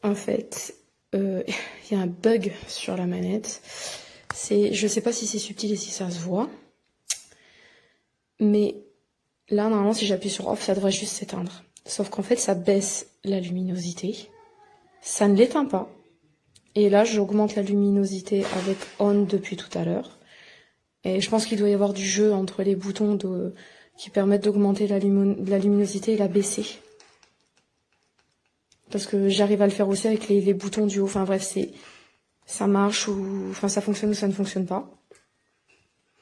En fait, il y a un bug sur la manette. Je sais pas si c'est subtil et si ça se voit. Mais là, normalement, si j'appuie sur off, ça devrait juste s'éteindre. Sauf qu'en fait, ça baisse la luminosité. Ça ne l'éteint pas. Et là, j'augmente la luminosité avec on depuis tout à l'heure. Et je pense qu'il doit y avoir du jeu entre les boutons qui permettent d'augmenter la luminosité et la baisser. Parce que j'arrive à le faire aussi avec les boutons du haut. Enfin bref, ça marche ou... Enfin, ça fonctionne ou ça ne fonctionne pas.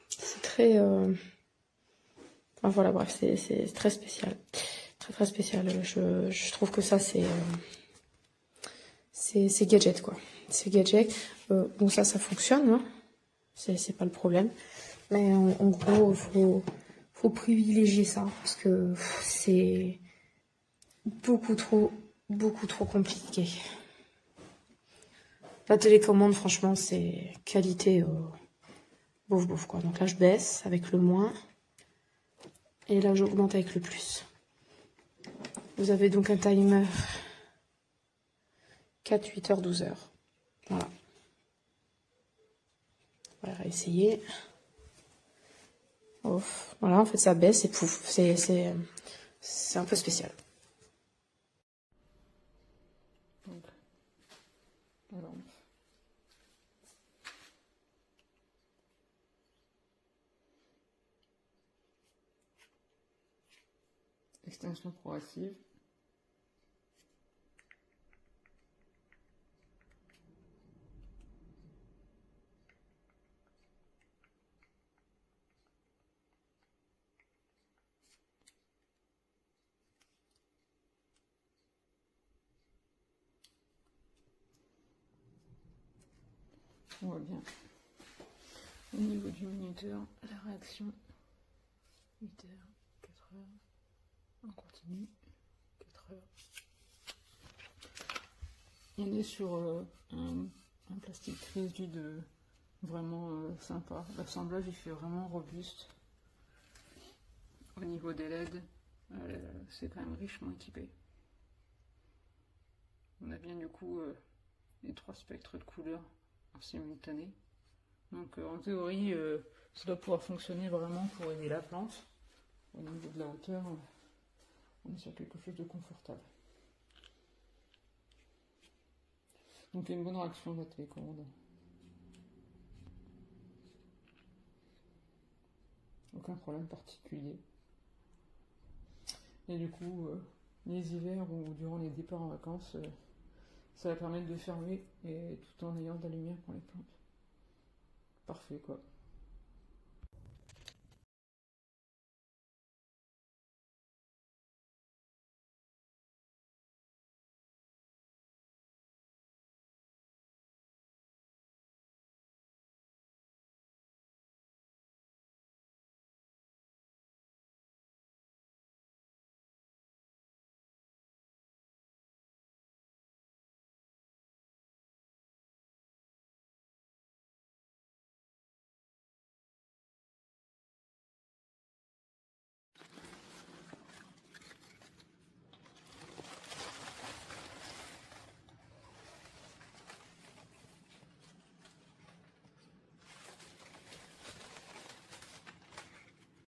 C'est très... Enfin voilà, bref, c'est très spécial. Très très spécial. Je trouve que ça, c'est gadget, quoi. C'est gadget. Bon, ça fonctionne, hein. C'est pas le problème. Mais en gros, faut privilégier ça. Parce que c'est beaucoup trop compliqué. La télécommande, franchement, c'est qualité bouf bouf, quoi. Donc là, je baisse avec le moins. Et là, j'augmente avec le plus. Vous avez donc un timer 4, 8 heures, 12 heures. Voilà. On va réessayer. Off. Voilà, en fait, ça baisse et pouf. C'est un peu spécial. Donc, voilà. Extinction progressive. On voit bien. Au niveau du minuteur, la réaction 8 heures, 4 heures, on continue, 4 heures. On est sur un plastique rigide vraiment sympa. L'assemblage il fait vraiment robuste. Au niveau des LED, c'est quand même richement équipé. On a bien du coup les 3 spectres de couleurs en simultané. Donc en théorie, ça doit pouvoir fonctionner vraiment pour aider la plante. Au niveau de la hauteur, on est sur quelque chose de confortable. Donc il y a une bonne réaction de la télécommande. Aucun problème particulier. Et du coup, les hivers ou durant les départs en vacances, ça va permettre de fermer et tout en ayant de la lumière pour les plantes. Parfait quoi.